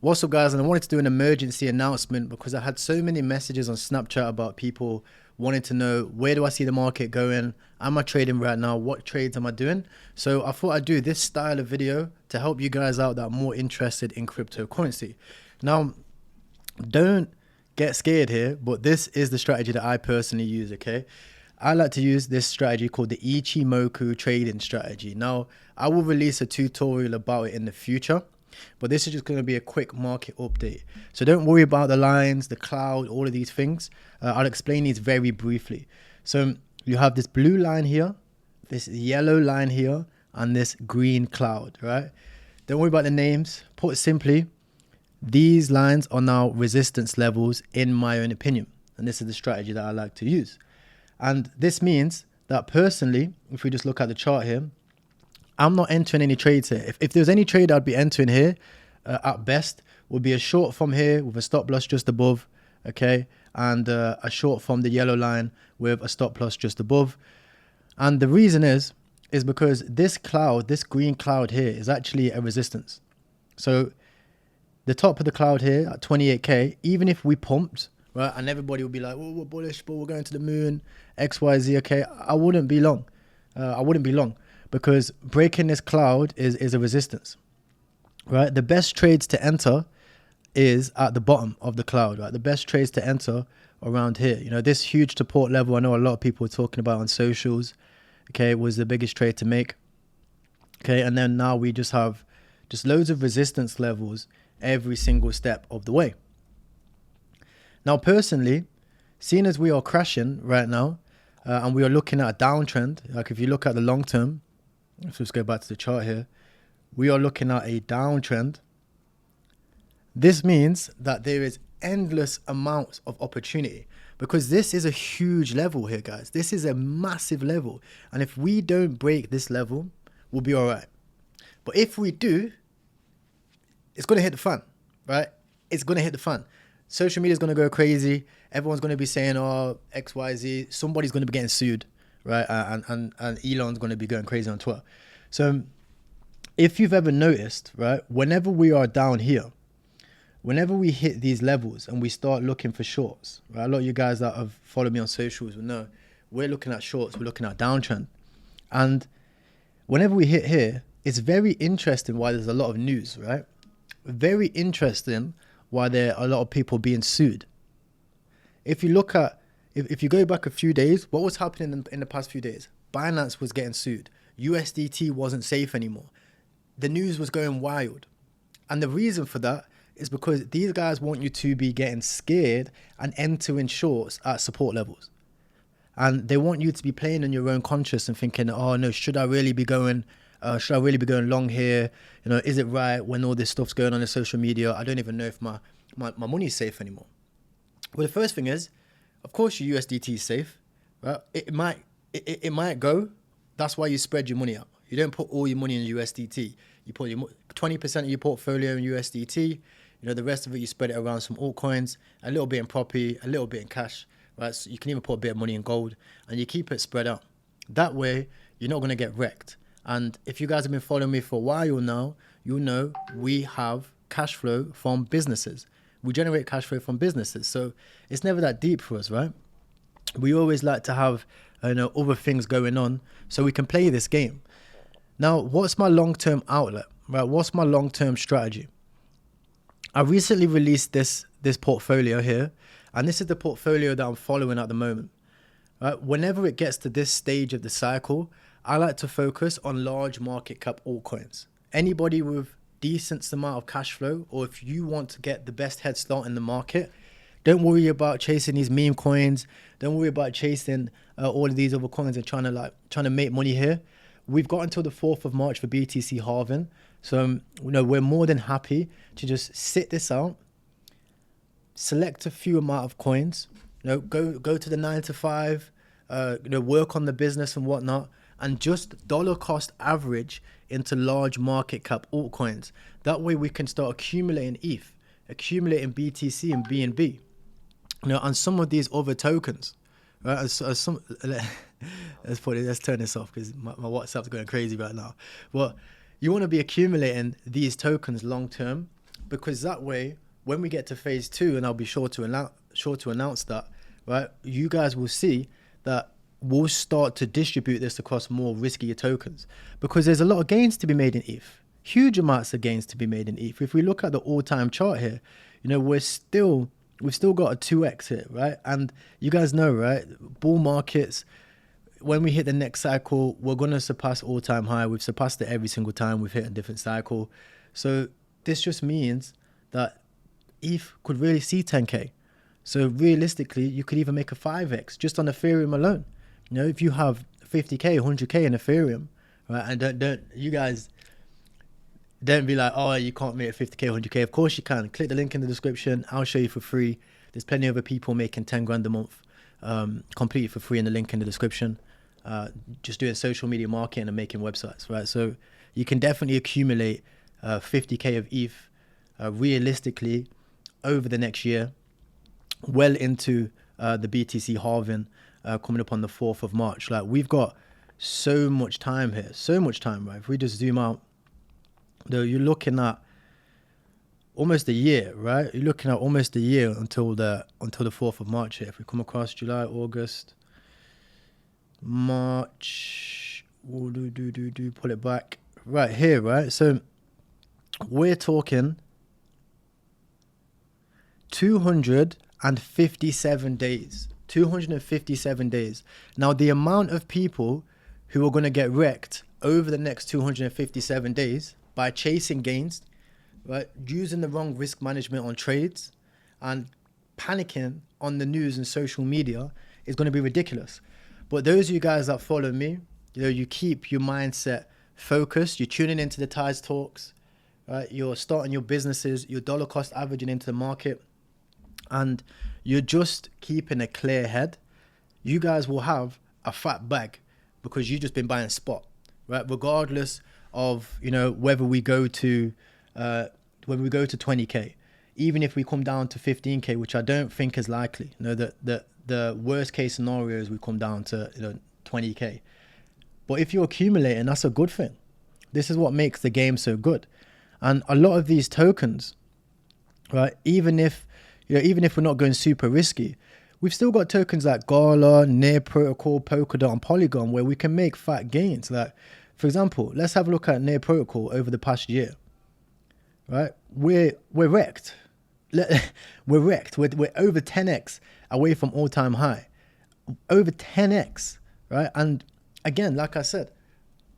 What's up, guys? And I wanted to do an emergency announcement because I had so many messages on Snapchat about people wanting to know, where do I see the market going? Am I trading right now? What trades am I doing? So I thought I'd do this style of video to help you guys out that are more interested in cryptocurrency. Now, don't get scared here, but this is the strategy that I personally use, okay? I like to use this strategy called the Ichimoku trading strategy. Now, I will release a tutorial about it in the future, but this is just going to be a quick market update. So don't worry about the lines, the cloud, all of these things. I'll explain these very briefly. So you have this blue line here, this yellow line here, and this green cloud, right? Don't worry about the names. Put simply, these lines are now resistance levels in my own opinion. And this is the strategy that I like to use. And this means that personally, if we just look at the chart here, I'm not entering any trades here. If there's any trade I'd be entering here, at best, would be a short from here with a stop loss just above, okay? And a short from the yellow line with a stop loss just above. And the reason is because this cloud, this green cloud here, is actually a resistance. So the top of the cloud here at 28K, even if we pumped, right, and everybody would be like, oh, we're bullish, but we're going to the moon, X, Y, Z, okay, I wouldn't be long. Because breaking this cloud is a resistance, right? The best trades to enter is at the bottom of the cloud, right? The best trades to enter around here. You know, this huge support level, I know a lot of people are talking about on socials, okay, was the biggest trade to make, okay? And then now we just have just loads of resistance levels every single step of the way. Now, personally, seeing as we are crashing right now, and we are looking at a downtrend, like if you look at the long term, let's just go back to the chart here. We are looking at a downtrend. This means that there is endless amounts of opportunity because this is a huge level here, guys. This is a massive level. And if we don't break this level, we'll be all right. But if we do, it's going to hit the fan, right? It's going to hit the fan. Social media is going to go crazy. Everyone's going to be saying, oh, X, Y, Z. Somebody's going to be getting sued, right? And Elon's going to be going crazy on Twitter. So if you've ever noticed, right, whenever we are down here, whenever we hit these levels and we start looking for shorts, right? A lot of you guys that have followed me on socials will know we're looking at shorts, we're looking at downtrend. And whenever we hit here, it's very interesting why there's a lot of news, right? Very interesting why there are a lot of people being sued. If you look at, if you go back a few days, what was happening in the past few days? Binance was getting sued. USDT wasn't safe anymore. The news was going wild. And the reason for that is because these guys want you to be getting scared and entering shorts at support levels. And they want you to be playing on your own conscience and thinking, oh no, should I really be going long here? You know, is it right when all this stuff's going on in social media? I don't even know if my money is safe anymore. Well, the first thing is, of course your USDT is safe, right? It might go. That's why you spread your money out. You don't put all your money in USDT. You put 20% of your portfolio in USDT. You know, the rest of it, you spread it around some altcoins, a little bit in property, a little bit in cash, right? So you can even put a bit of money in gold and you keep it spread out. That way, you're not going to get wrecked. And if you guys have been following me for a while now, you'll know we have cash flow from businesses. We generate cash flow from businesses. So it's never that deep for us, right? We always like to have other things going on so we can play this game. Now, what's my long-term outlet, right? What's my long-term strategy? I recently released this portfolio here, and this is the portfolio that I'm following at the moment. Right? Whenever it gets to this stage of the cycle, I like to focus on large market cap altcoins. Anybody with decent amount of cash flow, or if you want to get the best head start in the market, don't worry about chasing these meme coins. Don't worry about chasing all of these other coins and trying to make money here. We've got until the 4th of March for BTC halving. So, we're more than happy to just sit this out, select a few amount of coins, go to the 9 to 5, work on the business and whatnot, and just dollar cost average into large market cap altcoins. That way we can start accumulating ETH, accumulating BTC and BNB, and some of these other tokens, right? Let's turn this off because my WhatsApp's going crazy right now. But you want to be accumulating these tokens long term because that way, when we get to phase 2, and I'll be sure to announce that, right? You guys will see that we'll start to distribute this across more riskier tokens, because there's a lot of gains to be made in ETH. Huge amounts of gains to be made in ETH. If we look at the all-time chart here, you know, we've still got a 2x here, right? And you guys know, right? Bull markets, when we hit the next cycle, we're going to surpass all-time high. We've surpassed it every single time we've hit a different cycle. So this just means that ETH could really see 10K. So realistically, you could even make a 5x just on Ethereum alone. You know, if you have 50K, 100K in Ethereum, right? And don't you guys don't be like, oh, you can't make 50K, 100K. Of course you can. Click the link in the description. I'll show you for free. There's plenty of other people making 10 grand a month completely for free in the link in the description. Just doing social media marketing and making websites, right? So you can definitely accumulate 50K of ETH realistically over the next year, well into the BTC halving coming up on the 4th of March. Like, we've got so much time here, so much time, right? If we just zoom out, though, you're looking at almost a year, right? You're looking at almost a year until the 4th of March here. If we come across July, August, March, we'll pull it back right here, right? So we're talking 257 days. 257 days. Now, the amount of people who are going to get wrecked over the next 257 days by chasing gains, right, using the wrong risk management on trades and panicking on the news and social media is going to be ridiculous. But those of you guys that follow me, you know, you keep your mindset focused, you're tuning into the Tides Talks, right? You're starting your businesses, you're dollar cost averaging into the market, and you're just keeping a clear head. You guys will have a fat bag because you've just been buying spot, right? Regardless of, you know, whether we go to 20K, even if we come down to 15K, which I don't think is likely. You know, the worst case scenario is we come down to, you know, 20K. But if you're accumulating, that's a good thing. This is what makes the game so good. And a lot of these tokens, right, even if we're not going super risky, we've still got tokens like Gala, Near Protocol, Polkadot, and Polygon where we can make fat gains. Like, for example, let's have a look at Near Protocol over the past year. Right, we're wrecked. We're wrecked. We're over 10x away from all-time high. Over 10x, right? And again, like I said,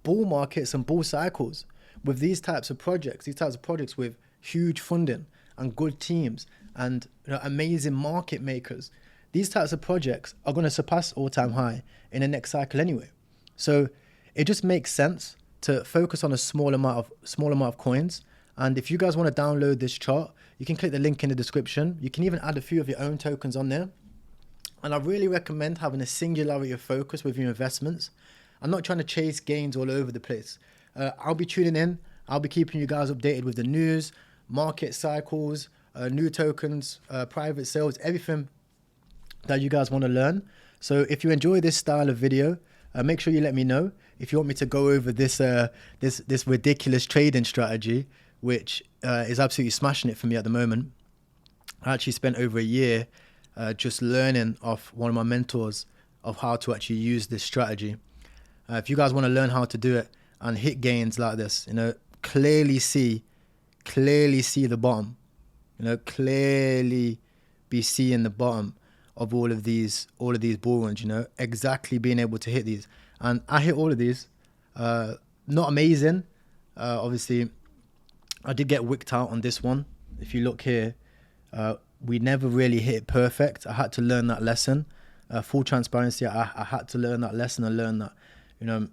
bull markets and bull cycles with these types of projects with huge funding and good teams and, you know, amazing market makers, these types of projects are going to surpass all-time high in the next cycle anyway. So it just makes sense to focus on a small amount of coins. And if you guys want to download this chart, you can click the link in the description. You can even add a few of your own tokens on there. And I really recommend having a singularity of focus with your investments. I'm not trying to chase gains all over the place. I'll be tuning in. I'll be keeping you guys updated with the news, market cycles, new tokens, private sales, everything that you guys want to learn. So if you enjoy this style of video, make sure you let me know. If you want me to go over this ridiculous trading strategy, which is absolutely smashing it for me at the moment. I actually spent over a year just learning off one of my mentors of how to actually use this strategy. If you guys want to learn how to do it and hit gains like this, you know, clearly see the bottom, you know, clearly be seeing the bottom of all of these bull runs, you know, exactly being able to hit these. And I hit all of these, not amazing, obviously. I did get wicked out on this one. If you look here, we never really hit it perfect. I had to learn that lesson. Full transparency, I had to learn that lesson and learn that, you know,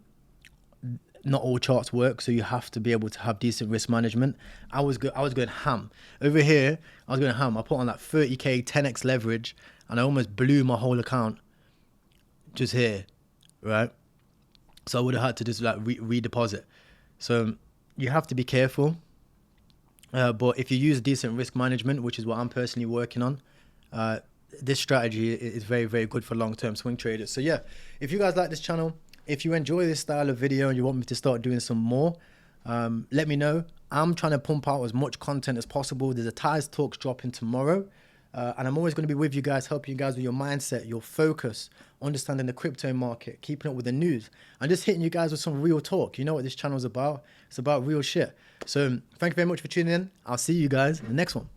not all charts work, so you have to be able to have decent risk management. I was going ham. Over here, I was going ham. I put on like 30K, 10x leverage, and I almost blew my whole account just here, right? So I would have had to just like redeposit. So you have to be careful. But if you use decent risk management, which is what I'm personally working on, this strategy is very, very good for long-term swing traders. So yeah, if you guys like this channel, if you enjoy this style of video and you want me to start doing some more, let me know. I'm trying to pump out as much content as possible. There's a Ties Talks dropping tomorrow. And I'm always going to be with you guys, helping you guys with your mindset, your focus, understanding the crypto market, keeping up with the news, and just hitting you guys with some real talk. You know what this channel is about. It's about real shit. So thank you very much for tuning in. I'll see you guys in the next one.